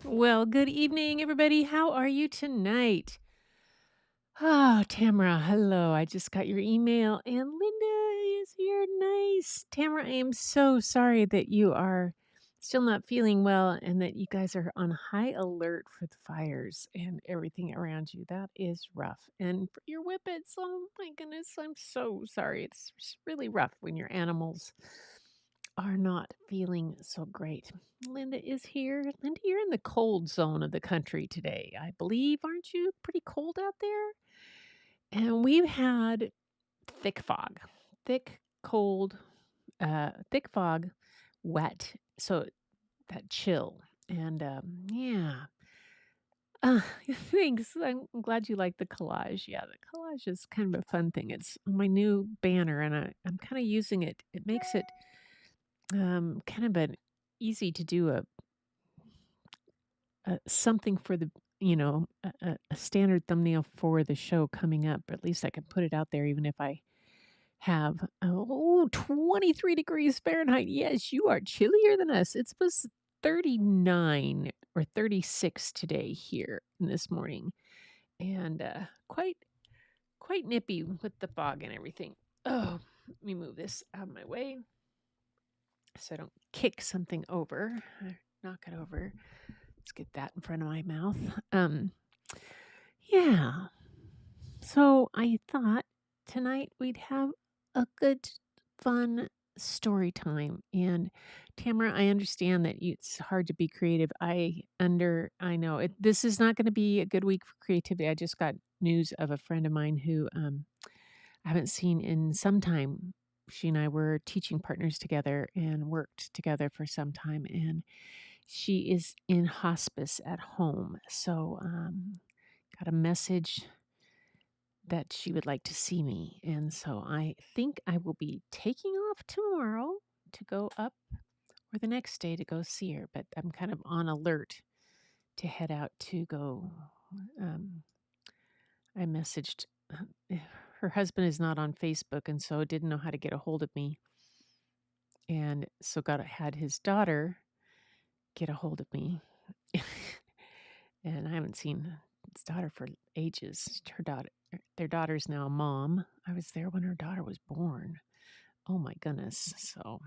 Well, good evening, everybody. How are you tonight? Oh, Tamara, hello. I just got your email and Linda is here. Nice. Tamara, I am so sorry that you are still not feeling well and that you guys are on high alert for the fires and everything around you. That is rough. And for your whippets, oh my goodness, I'm so sorry. It's really rough when your animals are not feeling so great. Linda is here. Linda, you're in the cold zone of the country today, I believe. Aren't you pretty cold out there? And we've had thick fog, thick, cold, thick fog, wet. So that chill. And yeah. Uh, thanks. I'm glad you like the collage. Yeah, the collage is kind of a fun thing. It's my new banner, and I'm kind of using it. It makes it kind of an easy to do something for the a standard thumbnail for the show coming up. At least I can put it out there, even if I have 23 degrees Fahrenheit. Yes, you are chillier than us. It's supposed 39 or 36 today here this morning, and quite nippy with the fog and everything. Oh, let me move this out of my way so I don't kick something over, or knock it over. Let's get that in front of my mouth. Yeah. So I thought tonight we'd have a good, fun story time. And Tamara, I understand that it's hard to be creative. I know it. This is not going to be a good week for creativity. I just got news of a friend of mine who I haven't seen in some time. She and I were teaching partners together and worked together for some time, and she is in hospice at home. So, got a message that she would like to see me. And so I think I will be taking off tomorrow to go up or the next day to go see her. But I'm kind of on alert to head out to go. Um, I messaged her husband is not on Facebook and so didn't know how to get a hold of me. And so had his daughter get a hold of me. And I haven't seen his daughter for ages. Their daughter's now a mom. I was there when her daughter was born. Oh my goodness. So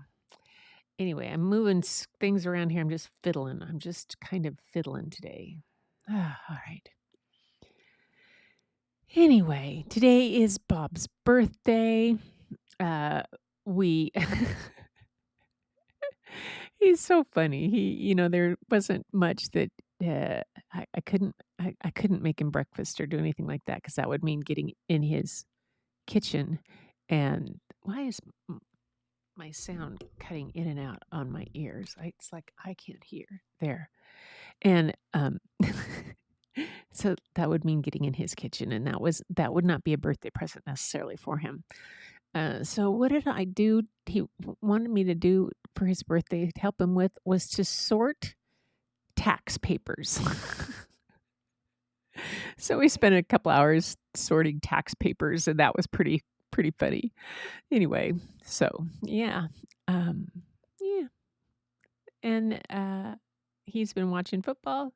anyway, I'm moving things around here. I'm just fiddling. I'm just kind of fiddling today. All right. Anyway, today is Bob's birthday. We He's so funny. There wasn't much that I couldn't make him breakfast or do anything like that because that would mean getting in his kitchen. And why is my sound cutting in and out on my ears? It's like I can't hear there. And so that would mean getting in his kitchen, and that would not be a birthday present necessarily for him. So what did I do? He wanted me to do for his birthday to help him with was to sort tax papers. So we spent a couple hours sorting tax papers, and that was pretty funny. Anyway, so yeah, yeah, and he's been watching football,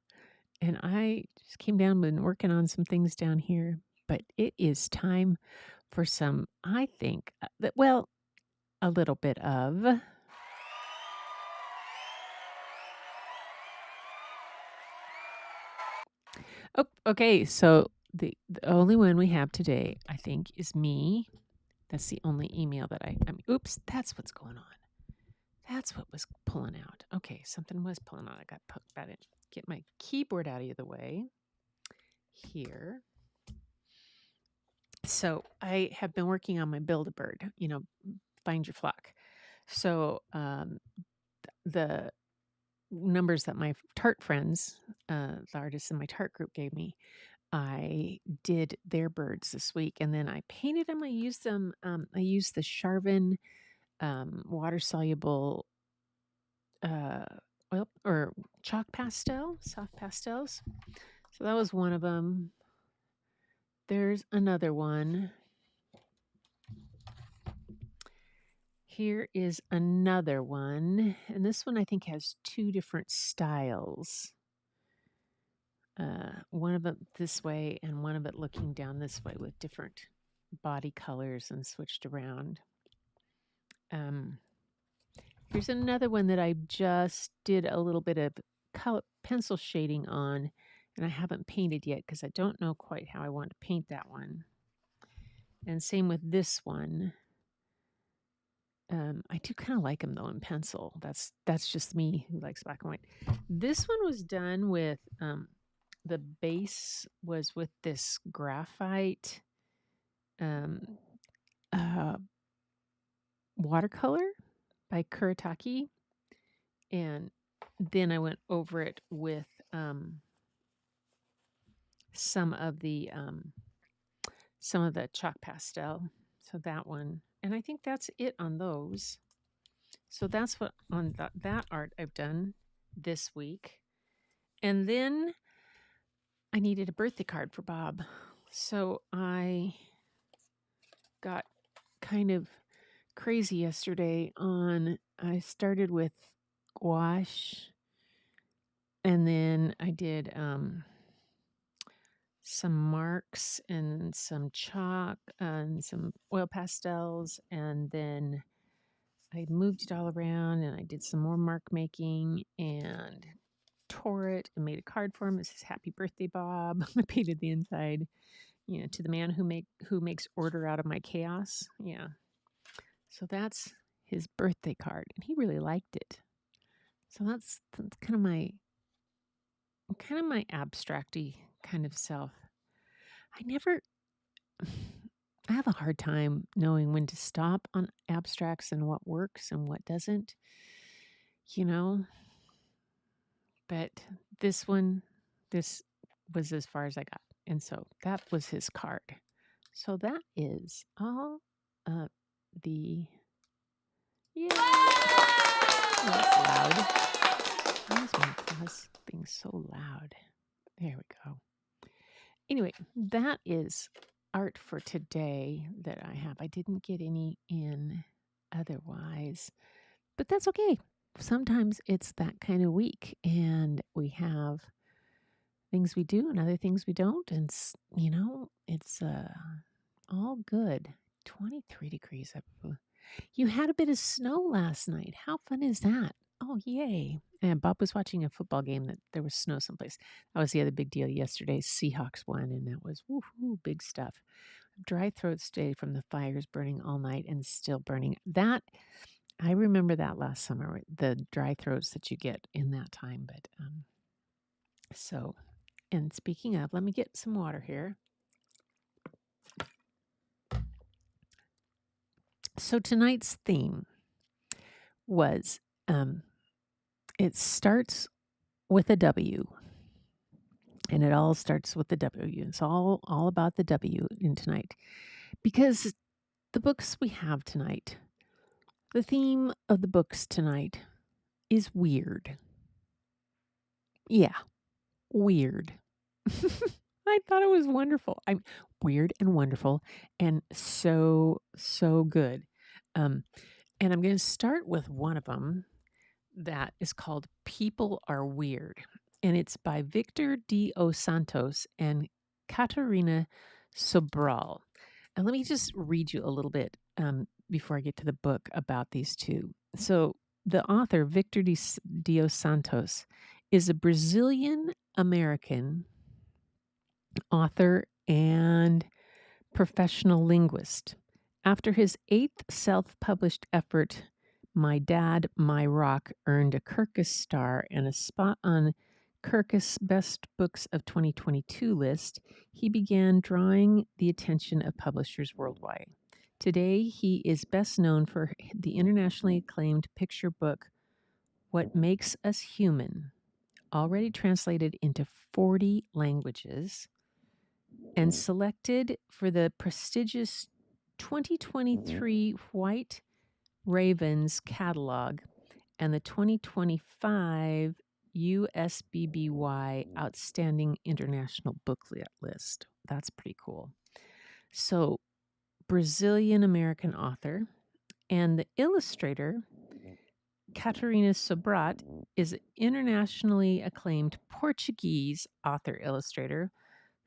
and I just came down, been working on some things down here. But it is time for some, I think, a little bit of. Oh, okay. So the only one we have today, I think, is me. That's the only email that I mean, oops, that's what's going on. That's what was pulling out. Okay, something was pulling out. I got it. Get my keyboard out of the way here. So I have been working on my Build-A-Bird, find your flock. So the numbers that my tart friends, the artists in my tart group gave me, I did their birds this week, and then I painted them. I used them. I used the Charvin water soluble oil or chalk pastel, soft pastels. So that was one of them. There's another one. Here is another one, and this one I think has two different styles. one of it this way and one of it looking down this way with different body colors and switched around. Here's another one that I just did a little bit of pencil shading on, and I haven't painted yet because I don't know quite how I want to paint that one. And same with this one. I do kind of like them though in pencil. That's just me who likes black and white. This one was done with the base was with this graphite watercolor by Kuretake, and then I went over it with some of the chalk pastel. So that one, and I think that's it on those. So that's what on that art I've done this week. And then I needed a birthday card for Bob. So I got kind of crazy yesterday I started with gouache, and then I did some marks and some chalk and some oil pastels, and then I moved it all around and I did some more mark making and tore it and made a card for him. It says "Happy Birthday, Bob." I painted the inside, to the man who makes order out of my chaos. Yeah. So that's his birthday card, and he really liked it. So that's kind of my abstracty kind of self. I have a hard time knowing when to stop on abstracts and what works and what doesn't, but this was as far as I got. And so that was his card. So that is all the, yeah. Oh, that's loud. Why is my class being so loud? There we go. Anyway, that is art for today that I have. I didn't get any in otherwise, but that's okay. Sometimes it's that kind of week, and we have things we do and other things we don't, and it's all good. 23 degrees up. You had a bit of snow last night. How fun is that? Oh, yay. And Bob was watching a football game that there was snow someplace. That was the other big deal yesterday. Seahawks won, and that was woohoo, big stuff. Dry throats today from the fires burning all night and still burning. That, I remember that last summer, the dry throats that you get in that time. But and speaking of, let me get some water here. So tonight's theme was, it starts with a W, and it all starts with the W. It's all about the W in tonight, because the books we have tonight, the theme of the books tonight is weird. Yeah, weird. I thought it was wonderful. I'm weird and wonderful and so good. And I'm going to start with one of them that is called People Are Weird. And it's by Victor D. O. Santos and Katarina Sobral. And let me just read you a little bit before I get to the book about these two. So the author, Victor D. O. Santos, is a Brazilian American author and professional linguist. After his 8th self-published effort, My Dad, My Rock, earned a Kirkus star and a spot on Kirkus Best Books of 2022 list, he began drawing the attention of publishers worldwide. Today, he is best known for the internationally acclaimed picture book, What Makes Us Human, already translated into 40 languages, and selected for the prestigious 2023 White Ravens catalog and the 2025 USBBY Outstanding International Booklet list. That's pretty cool. So, Brazilian American author, and the illustrator Catarina Sobrat is an internationally acclaimed Portuguese author-illustrator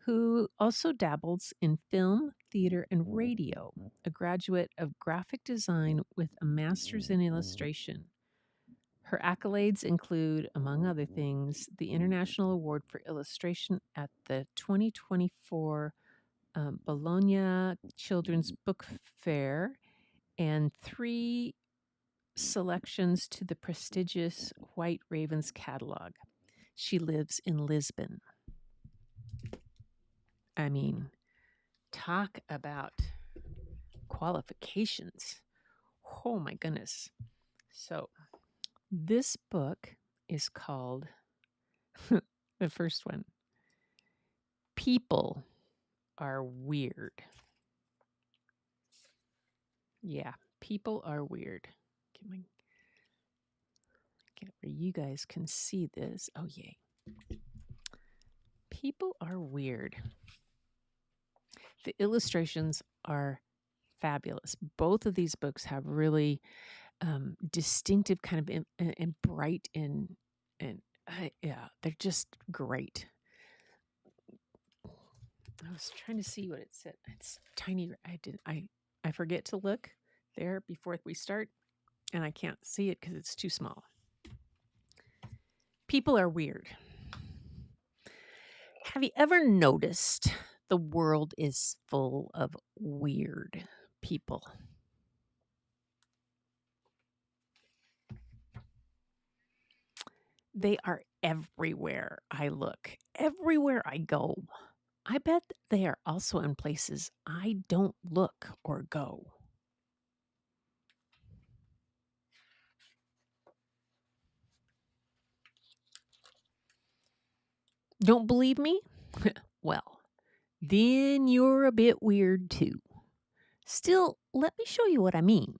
who also dabbles in film, theater, and radio, a graduate of graphic design with a master's in illustration. Her accolades include, among other things, the International Award for Illustration at the 2024 Bologna Children's Book Fair and 3 selections to the prestigious White Ravens catalog. She lives in Lisbon. I mean, talk about qualifications. Oh my goodness. So, this book is called the first one, People Are Weird. Yeah, people are weird. Get where you guys can see this. Oh, yay. People are weird. The illustrations are fabulous. Both of these books have really distinctive kind of and bright and yeah, they're just great. I was trying to see what it said. It's tiny. I forget to look there before we start, and I can't see it because it's too small. People are weird. Have you ever noticed the world is full of weird people? They are everywhere I look, everywhere I go. I bet they are also in places I don't look or go. Don't believe me? Well, then you're a bit weird too. Still, let me show you what I mean.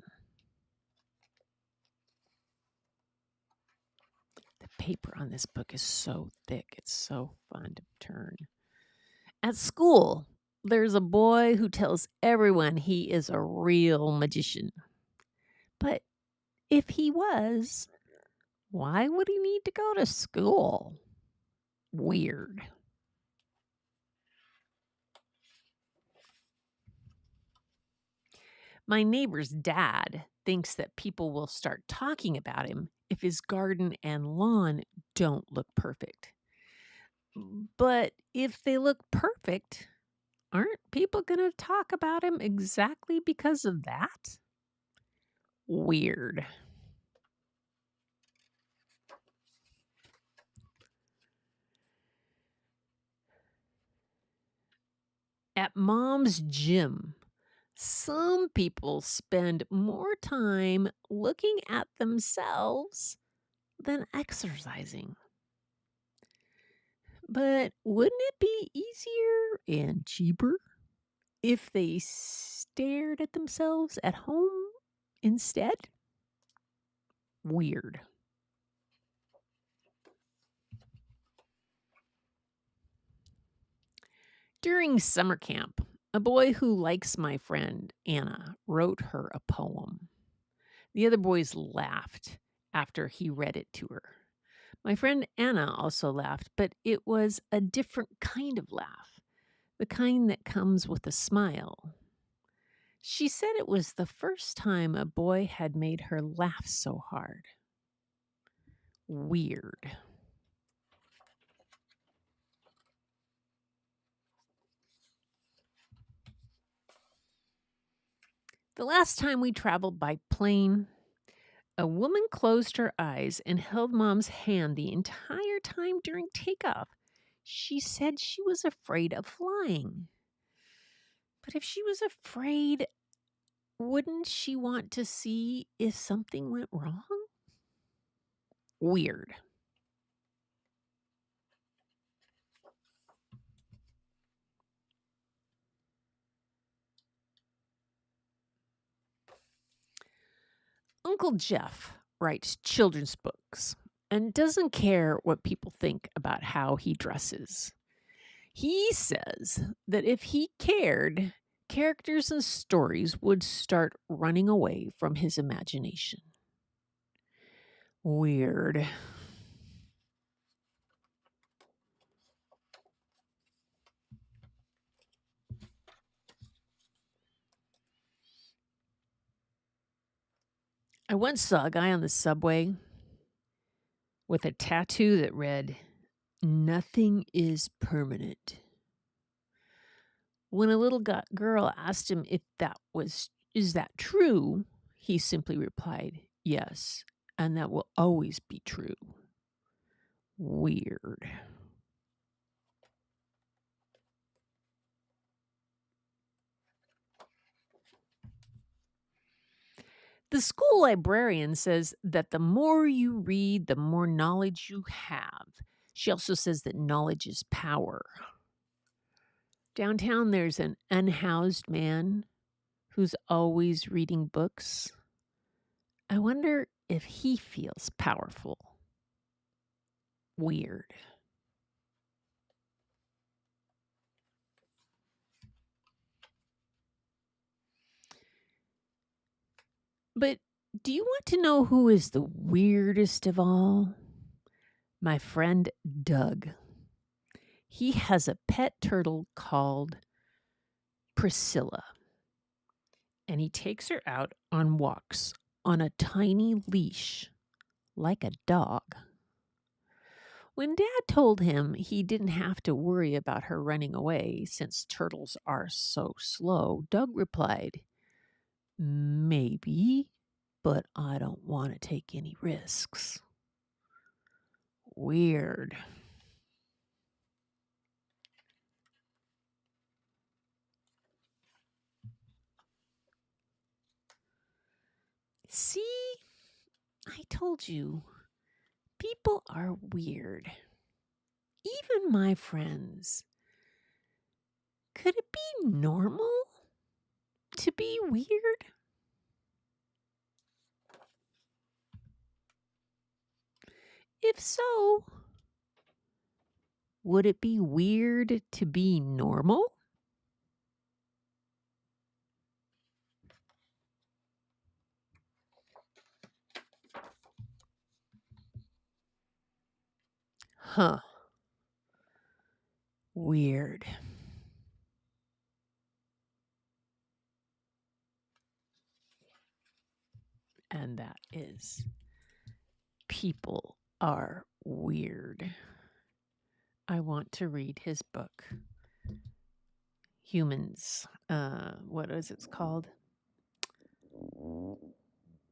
The paper on this book is so thick, it's so fun to turn. At school, there's a boy who tells everyone he is a real magician. But if he was, why would he need to go to school? Weird. My neighbor's dad thinks that people will start talking about him if his garden and lawn don't look perfect. But if they look perfect, aren't people going to talk about him exactly because of that? Weird. At mom's gym, some people spend more time looking at themselves than exercising. But wouldn't it be easier and cheaper if they stared at themselves at home instead? Weird. During summer camp, a boy who likes my friend Anna wrote her a poem. The other boys laughed after he read it to her. My friend Anna also laughed, but it was a different kind of laugh, the kind that comes with a smile. She said it was the first time a boy had made her laugh so hard. Weird. The last time we traveled by plane, a woman closed her eyes and held Mom's hand the entire time during takeoff. She said she was afraid of flying. But if she was afraid, wouldn't she want to see if something went wrong? Weird. Uncle Jeff writes children's books and doesn't care what people think about how he dresses. He says that if he cared, characters and stories would start running away from his imagination. Weird. I once saw a guy on the subway with a tattoo that read, "Nothing is permanent." When a little girl asked him if is that true? He simply replied, "Yes, and that will always be true." Weird. The school librarian says that the more you read, the more knowledge you have. She also says that knowledge is power. Downtown, there's an unhoused man who's always reading books. I wonder if he feels powerful. Weird. But do you want to know who is the weirdest of all? My friend Doug. He has a pet turtle called Priscilla, and he takes her out on walks on a tiny leash like a dog. When Dad told him he didn't have to worry about her running away since turtles are so slow, Doug replied, "Maybe, but I don't want to take any risks." Weird. See, I told you, people are weird. Even my friends. Could it be normal to be weird? If so, would it be weird to be normal? Huh. Weird. And that is people are weird. I want to read his book. Humans. What is it called?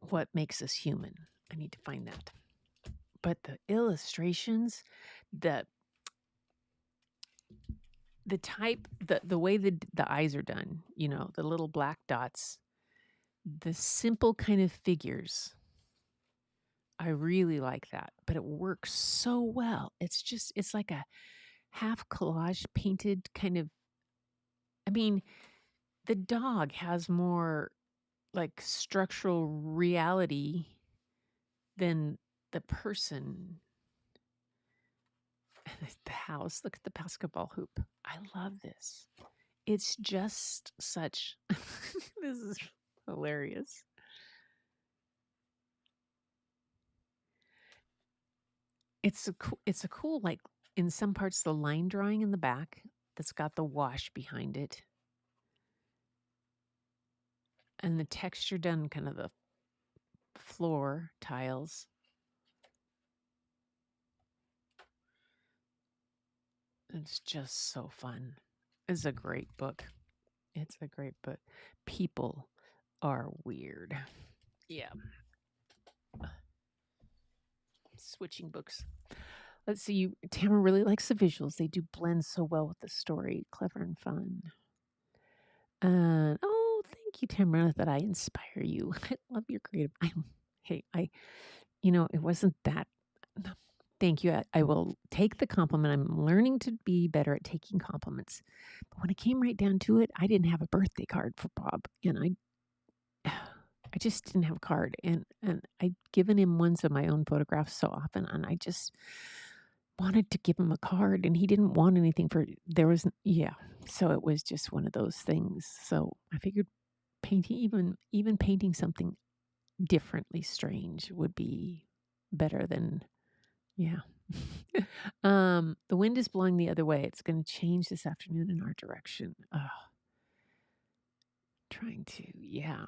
What makes us human? I need to find that. But the illustrations, the type, the way the eyes are done, the little black dots, the simple kind of figures. I really like that, but it works so well. It's like a half collage painted kind of, I mean, the dog has more like structural reality than the person. The house, look at the basketball hoop. I love this. It's just such, this is hilarious. It's a cool, like in some parts, the line drawing in the back that's got the wash behind it. And the texture done kind of the floor tiles. It's just so fun. It's a great book. It's a great book. People are weird. Yeah. Switching books. Let's see. Tamara really likes the visuals. They do blend so well with the story. Clever and fun. And thank you, Tamara, that I inspire you. I love your creative. It wasn't that. Thank you. I will take the compliment. I'm learning to be better at taking compliments. But when it came right down to it, I didn't have a birthday card for Bob, and I just didn't have a card, and I'd given him ones of my own photographs so often, and I just wanted to give him a card, and he didn't want anything so it was just one of those things. So I figured painting, even painting something differently strange would be better than, yeah. The wind is blowing the other way. It's going to change this afternoon in our direction. Trying to, yeah.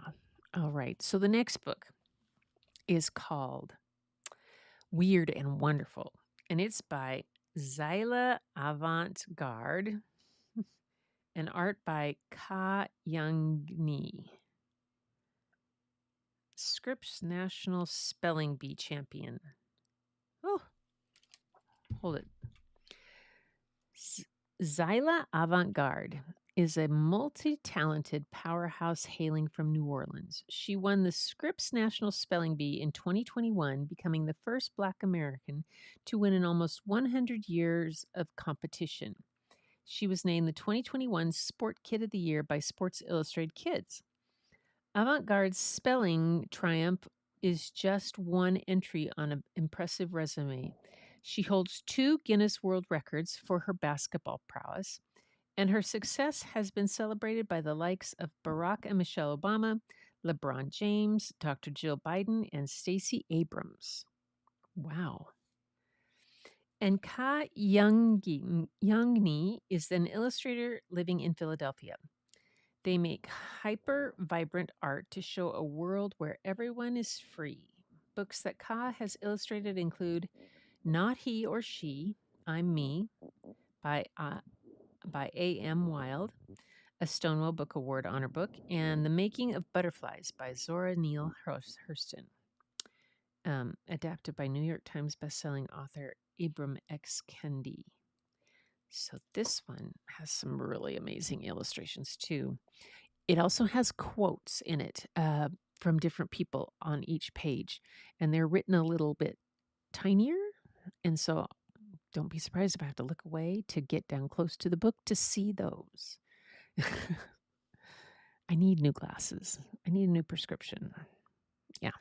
All right. So the next book is called Weird and Wonderful, and it's by Zyla Avant-Garde and art by Ka Young-ni. Scripps National Spelling Bee Champion. Oh, hold it. Zyla Avant-Garde is a multi-talented powerhouse hailing from New Orleans. She won the Scripps National Spelling Bee in 2021, becoming the first Black American to win in almost 100 years of competition. She was named the 2021 Sport Kid of the Year by Sports Illustrated Kids. Avant-Garde's spelling triumph is just one entry on an impressive resume. She holds 2 Guinness World Records for her basketball prowess, and her success has been celebrated by the likes of Barack and Michelle Obama, LeBron James, Dr. Jill Biden, and Stacey Abrams. Wow. And Ka Youngni is an illustrator living in Philadelphia. They make hyper vibrant art to show a world where everyone is free. Books that Ka has illustrated include Not He or She, I'm Me by A.M. Wild, a Stonewall Book Award honor book, and The Making of Butterflies by Zora Neale Hurston, adapted by New York Times bestselling author Ibram X. Kendi. So this one has some really amazing illustrations too. It also has quotes in it from different people on each page, and they're written a little bit tinier. And so don't be surprised if I have to look away to get down close to the book to see those. I need new glasses. I need a new prescription. Yeah,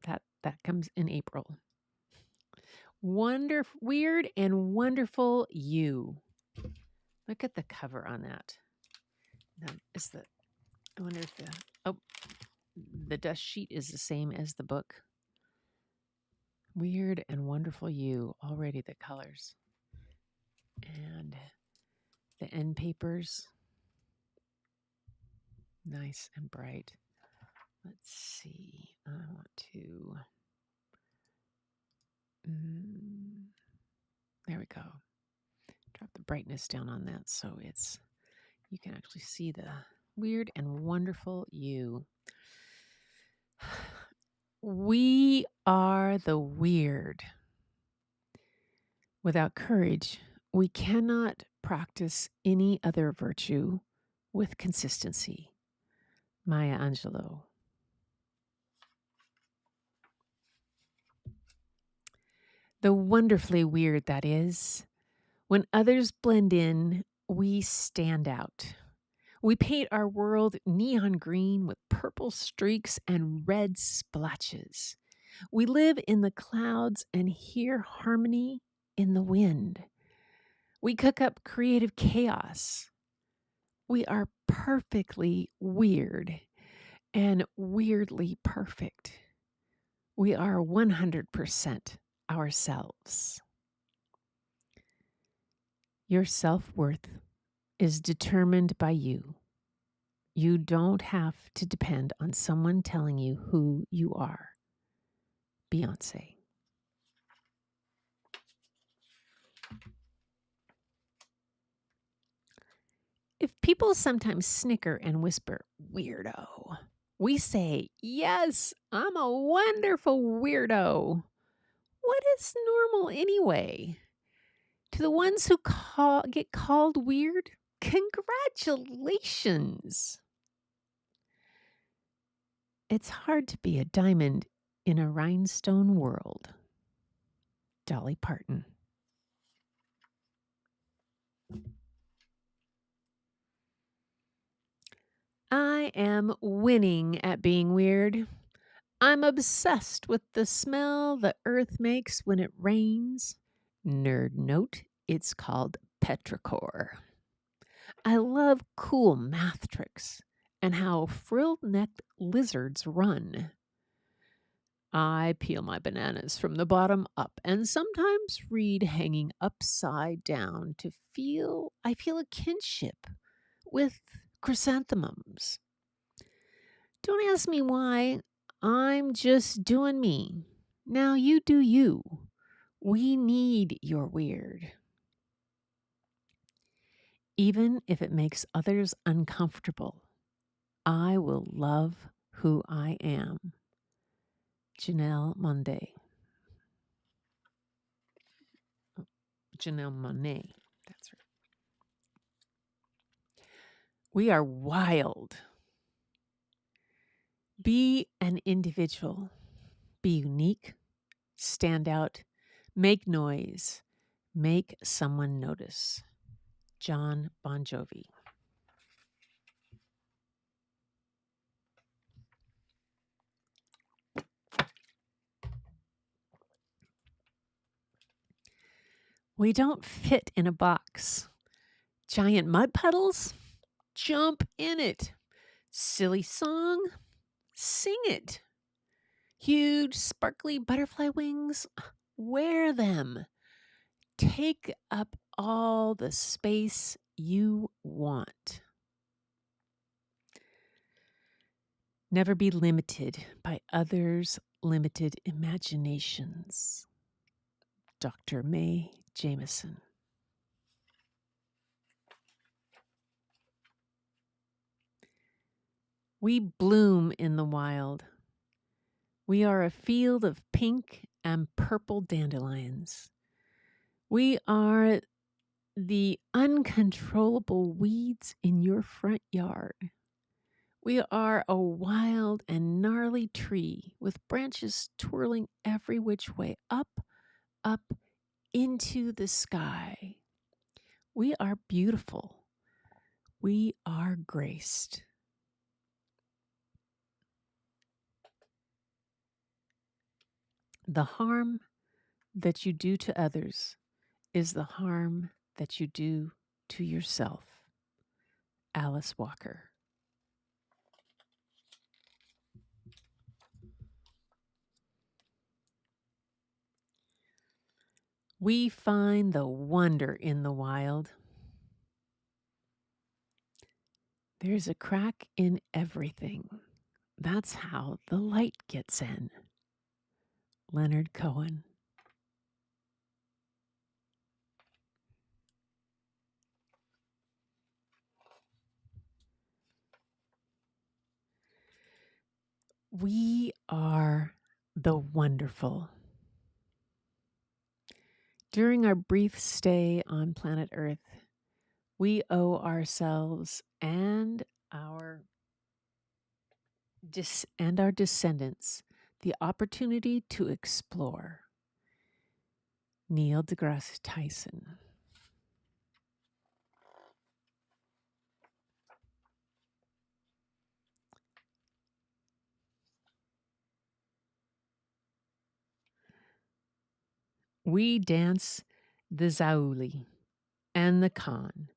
that comes in April. Weird and Wonderful You. Look at the cover on that. Now, I wonder if the dust sheet is the same as the book. Weird and Wonderful You. Already the colors. And the end papers. Nice and bright. Let's see. I want to. There we go. Drop the brightness down on that so you can actually see the Weird and Wonderful You. We are the weird. Without courage, we cannot practice any other virtue with consistency. Maya Angelou. The wonderfully weird that is. When others blend in, we stand out. We paint our world neon green with purple streaks and red splotches. We live in the clouds and hear harmony in the wind. We cook up creative chaos. We are perfectly weird and weirdly perfect. We are 100% ourselves. Your self-worth is determined by you. You don't have to depend on someone telling you who you are. Beyonce. If people sometimes snicker and whisper, weirdo, we say, yes, I'm a wonderful weirdo. What is normal anyway? To the ones who get called weird, congratulations. It's hard to be a diamond in a rhinestone world. Dolly Parton. I am winning at being weird. I'm obsessed with the smell the earth makes when it rains. Nerd note, it's called petrichor. I love cool math tricks and how frilled-necked lizards run. I peel my bananas from the bottom up and sometimes read hanging upside down to feel I feel a kinship with chrysanthemums. Don't ask me why. I'm just doing me. Now you do you. We need your weird, even if it makes others uncomfortable. I will love who I am. Janelle Monday. Janelle Monet. That's right. We are wild. Be an individual. Be unique. Stand out. Make noise. Make someone notice. John Bon Jovi. We don't fit in a box. Giant mud puddles? Jump in it. Silly song? Sing it. Huge, sparkly butterfly wings? Wear them. Take up all the space you want. Never be limited by others' limited imaginations. Dr. Mae Jameson. We bloom in the wild. We are a field of pink and purple dandelions. We are the uncontrollable weeds in your front yard. We are a wild and gnarly tree with branches twirling every which way, up, into the sky. We are beautiful. We are graced. The harm that you do to others is the harm that you do to yourself. Alice Walker. We find the wonder in the wild. There's a crack in everything. That's how the light gets in. Leonard Cohen. We are the wonderful. During our brief stay on planet Earth, we owe ourselves and our descendants the opportunity to explore. Neil deGrasse Tyson. We dance the zauli and the kan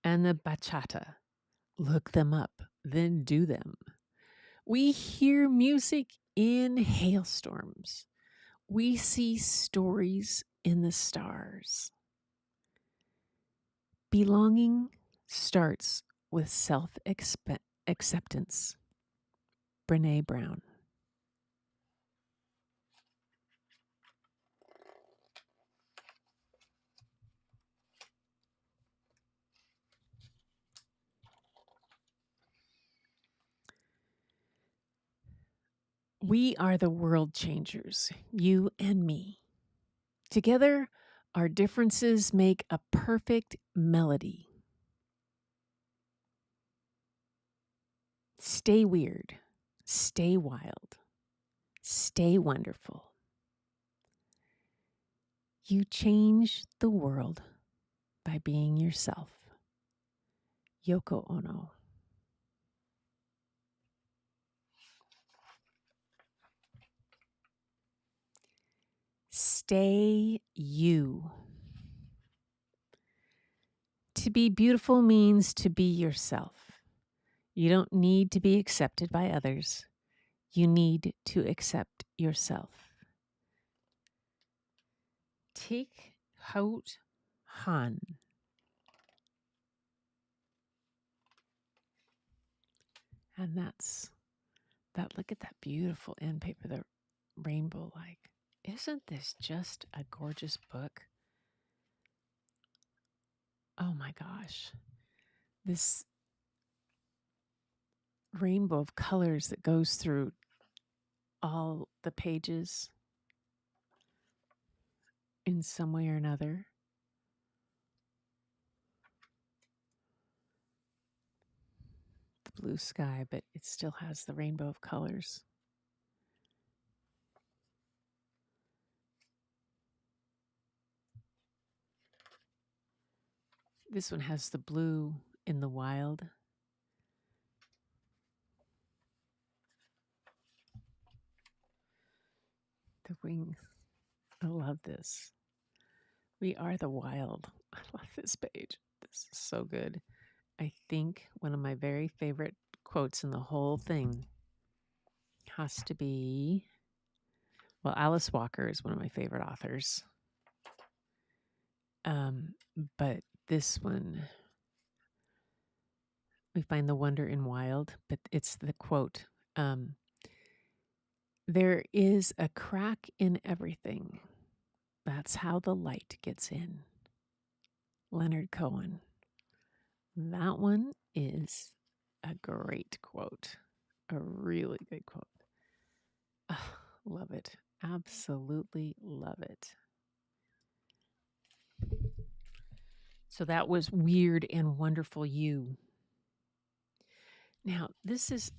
and the bachata. Look them up, then do them. We hear music in hailstorms. We see stories in the stars. Belonging starts with self-acceptance. Brene Brown. We are the world changers, you and me. Together, our differences make a perfect melody. Stay weird, stay wild, stay wonderful. You change the world by being yourself. Yoko Ono. Stay you. To be beautiful means to be yourself. You don't need to be accepted by others. you need to accept yourself. Take Hout Han. And that's that. Look at that beautiful end paper, the rainbow like. Isn't this just a gorgeous book? Oh my gosh. This rainbow of colors that goes through all the pages in some way or another. The blue sky, but it still has the rainbow of colors. This one has the blue in the wild. The wing. I love this. We are the wild. I love this page. This is so good. I think one of my very favorite quotes in the whole thing has to be, well, Alice Walker is one of my favorite authors. But this one, we find the wonder in wild, but it's the quote. There is a crack in everything. That's how the light gets in. Leonard Cohen. That one is a great quote. A really good quote. Love it. Absolutely love it. So that was Weird and Wonderful You. Now, this is,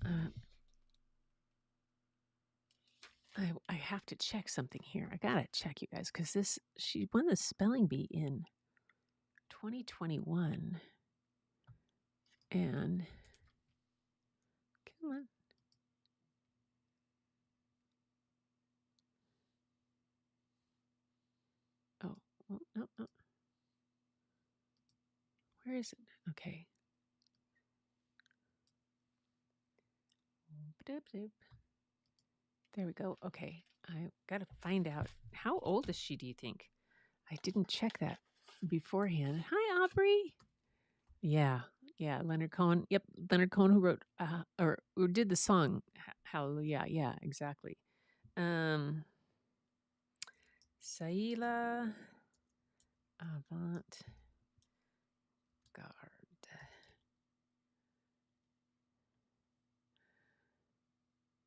I have to check something here. I got to check, you guys, because she won the spelling bee in 2021. And, come on. Oh, well, no. Where is it? Okay. There we go. Okay. I got to find out. How old is she, do you think? I didn't check that beforehand. Hi, Aubrey. Yeah. Leonard Cohen. Yep. Leonard Cohen, who wrote, or who did the song. Hallelujah. Yeah, exactly. Saila Avant Garde.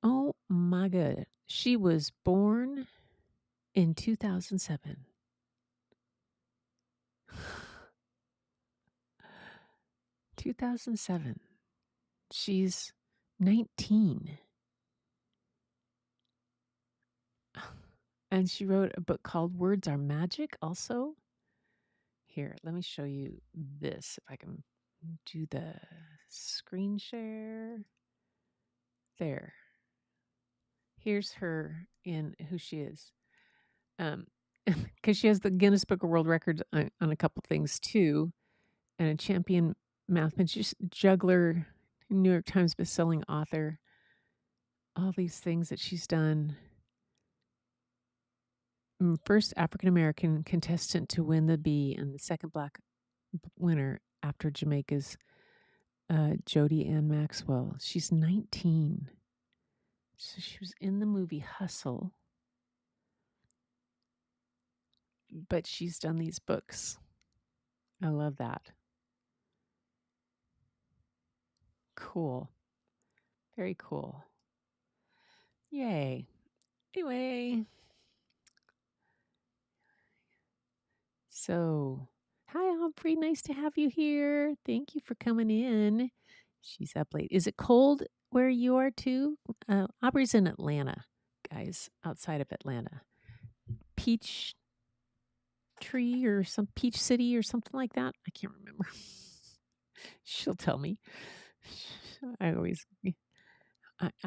Oh my God. She was born in 2007. 2007. She's 19. And she wrote a book called Words Are Magic also. Here, let me show you this. If I can do the screen share. There. Here's her in who she is. Because she has the Guinness Book of World Records on a couple things too, and a champion mathematician, juggler, New York Times bestselling author. All these things that she's done. First African American contestant to win the bee, and the second Black winner after Jamaica's Jody Ann Maxwell. She's 19. So she was in the movie Hustle. But she's done these books. I love that. Cool. Very cool. Yay. Anyway. So, hi, Aubrey. Nice to have you here. Thank you for coming in. She's up late. Is it cold where you are too? Aubrey's in Atlanta, guys, outside of Atlanta. Peach Tree or some Peach City or something like that. I can't remember. She'll tell me. I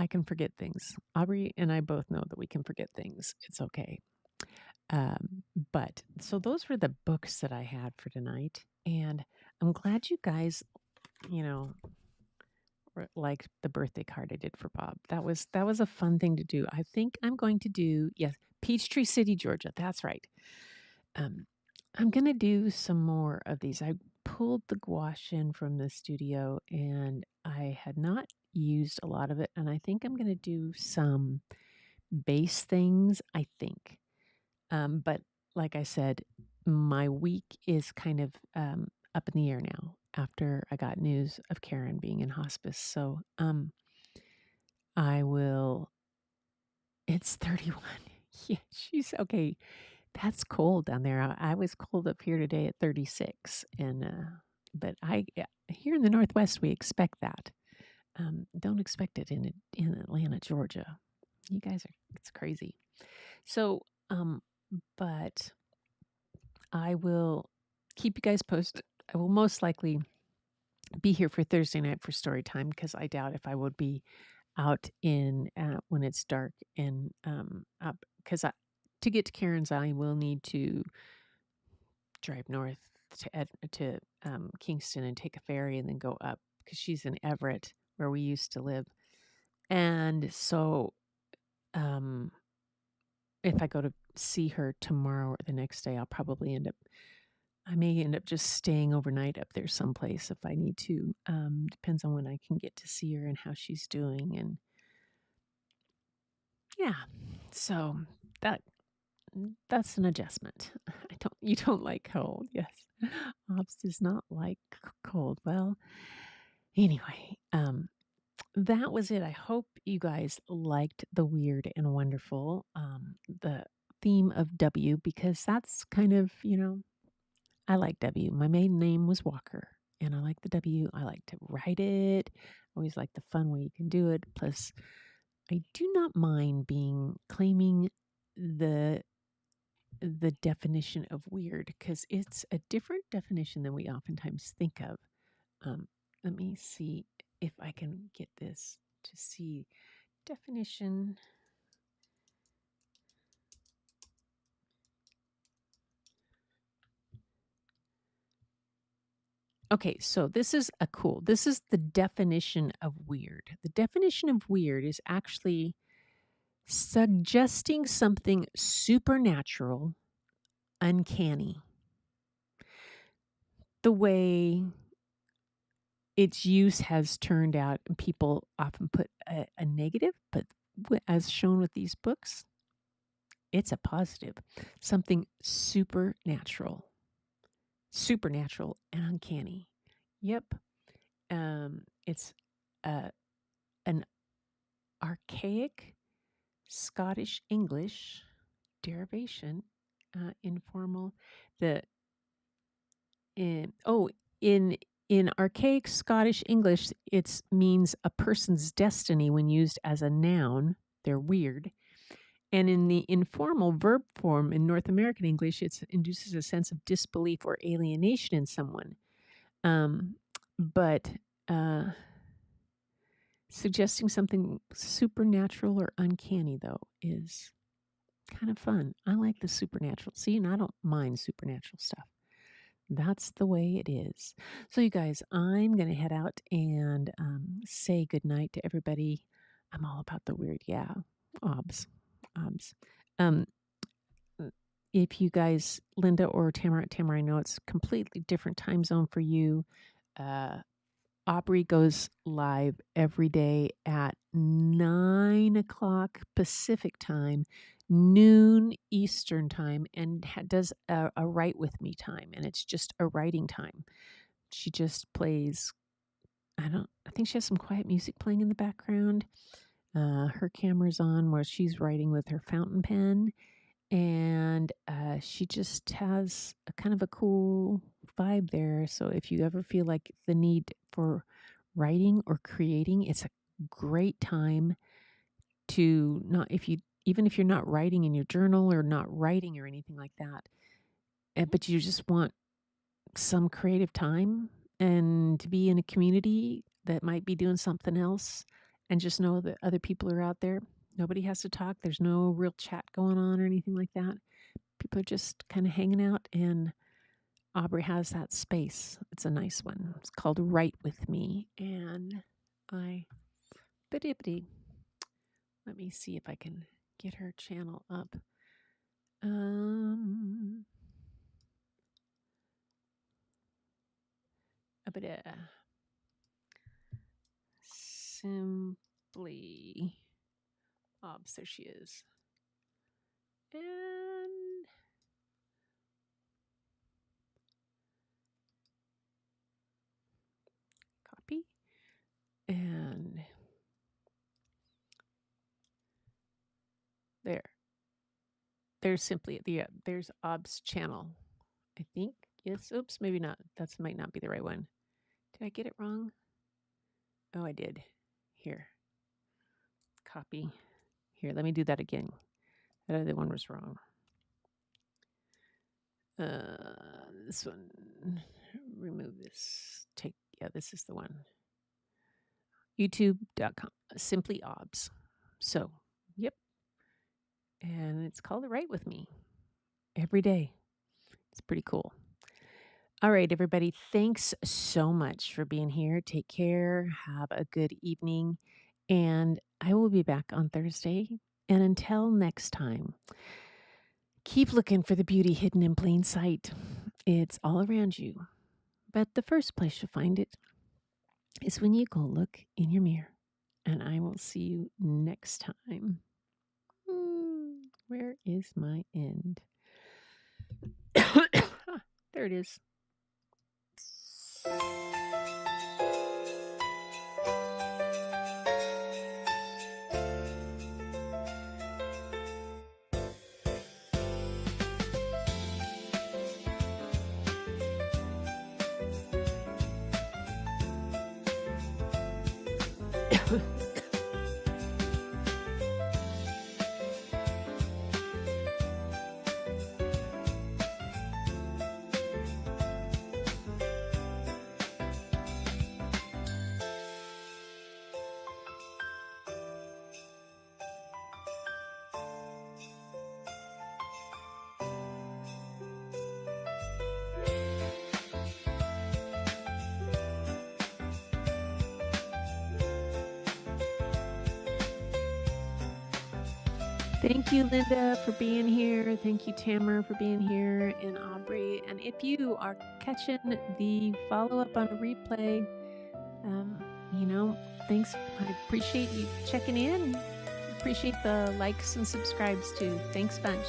can forget things. Aubrey and I both know that we can forget things. It's okay. But so those were the books that I had for tonight. And I'm glad you guys, like the birthday card I did for Bob. That was a fun thing to do. I think I'm going to do, yes, Peachtree City, Georgia. That's right. Um, I'm gonna do some more of these. I pulled the gouache in from the studio and I had not used a lot of it, and I think I'm gonna do some base things, I think. But like I said, my week is kind of up in the air now after I got news of Karen being in hospice. So I will, it's 31. Yeah, she's okay. That's cold down there. I was cold up here today at 36. But here in the Northwest, we expect that. Don't expect it in Atlanta, Georgia. You guys are, it's crazy. So, but I will keep you guys posted. I will most likely be here for Thursday night for story time because I doubt if I would be out in when it's dark and up because to get to Karen's I will need to drive north to Kingston and take a ferry and then go up because she's in Everett where we used to live. And so if I go to see her tomorrow or the next day, I may end up just staying overnight up there someplace if I need to. Depends on when I can get to see her and how she's doing. And yeah, so that that's an adjustment. You don't like cold. Yes. Ops does not like cold. Well, anyway, that was it. I hope you guys liked the weird and wonderful, the theme of W, because that's kind of, I like W. My maiden name was Walker, and I like the W. I like to write it. I always like the fun way you can do it. Plus, I do not mind claiming the definition of weird because it's a different definition than we oftentimes think of. Let me see if I can get this to see definition. Okay, so this is the definition of weird. The definition of weird is actually suggesting something supernatural, uncanny. The way its use has turned out, and people often put a negative, but as shown with these books, it's a positive. Something supernatural and uncanny. Yep. It's an archaic Scottish English derivation, informal. The in oh in archaic Scottish English, it means a person's destiny when used as a noun. They're weird. And in the informal verb form in North American English, it induces a sense of disbelief or alienation in someone. But suggesting something supernatural or uncanny, though, is kind of fun. I like the supernatural. See, and I don't mind supernatural stuff. That's the way it is. So, you guys, I'm going to head out and say goodnight to everybody. I'm all about the weird. Yeah. Obs. Obs. Um, if you guys, Linda or Tamara, I know it's completely different time zone for you. Aubrey goes live every day at 9 o'clock Pacific time, noon Eastern time, and does a write with me time. And it's just a writing time. She just plays, I think she has some quiet music playing in the background. Her camera's on where she's writing with her fountain pen. And she just has a kind of a cool vibe there. So if you ever feel like the need for writing or creating, it's a great time to not, even if you're not writing in your journal or not writing or anything like that, but you just want some creative time and to be in a community that might be doing something else and just know that other people are out there. Nobody has to talk. There's no real chat going on or anything like that. People are just kind of hanging out, and Aubrey has that space. It's a nice one. It's called Write With Me, and Biddibity. Let me see if I can get her channel up. Simply Obs. There she is. And copy. And there. There's simply there's Ob's channel. I think. Yes. Oops, maybe not. That might not be the right one. Did I get it wrong? Oh, I did. Here. Copy. Here, let me do that again. That other one was wrong. This one. Remove this. This is the one. YouTube.com. Simply Obs. So, yep. And it's called It Right With Me every day. It's pretty cool. All right, everybody. Thanks so much for being here. Take care. Have a good evening. And I will be back on Thursday. And until next time, keep looking for the beauty hidden in plain sight. It's all around you. But the first place you'll find it is when you go look in your mirror. And I will see you next time. Where is my end? There it is. Thank you, Linda, for being here. Thank you, Tamara, for being here, and Aubrey. And if you are catching the follow-up on a replay, thanks. I appreciate you checking in. Appreciate the likes and subscribes, too. Thanks bunch.